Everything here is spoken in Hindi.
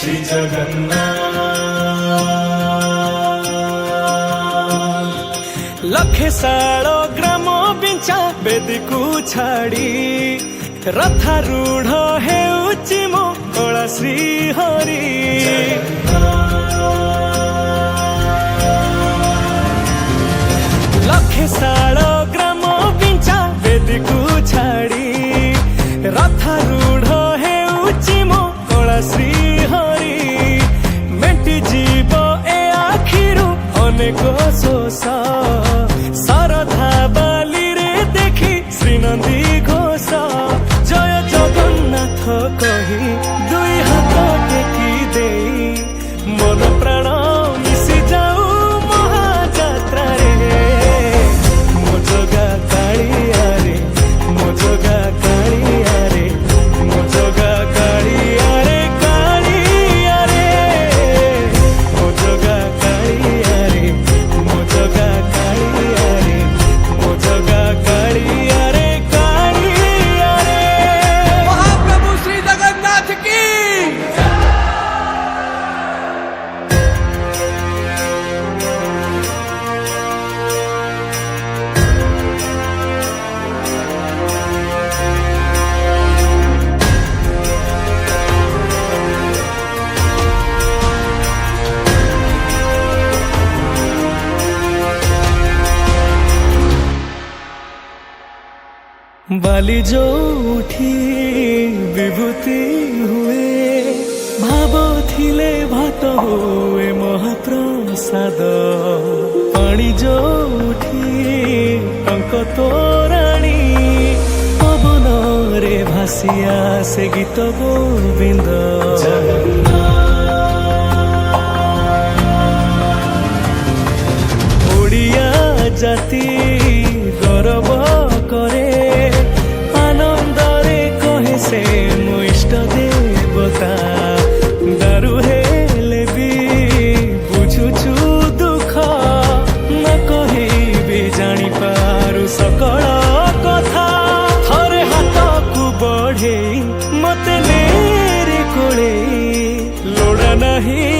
श्री जगन्नाथ। लखे साल ग्राम बिंचा बेदी को छाड़ी रथारूढ़ हेउची मो कला श्री हरि। लखे साल ग्राम बिंचा बेदी को छाड़ी रथारूढ़ हेउची मो कला श्री हरि। मेटी जीव ए आखिरु अनेक शोष सरधा बाली रे देखी श्रीनंदी घोष। जय जगन्नाथ कही दुई हाथ टेकी देई मन प्राण मिशि जाऊ महाजात्रा रे। मो जगा कालिया रे मो जगा कालिया रे मो जगा कालिया रे कालिया रे मो जगा कालिया रे मो जगा कालिया रे मो जगा कालिया रे कालिया रे। महाप्रभु श्री जगन्नाथ की बाली जो उठी विभूति हुए भाव थिले भात हुए महाप्रसाद। पानी जो उठी टंक तोराणी पवन रे भासिया से गीत गोविंद। ओडिया जाति गौरव करे आनंदरे कहे से मो इष्ट देवता। दारु हेले भी बुझुछु दुख न कही भी जानी पारु सकल कथा। थरे हाथ को बढ़े मते नेरे कोले लोड़ा नहीं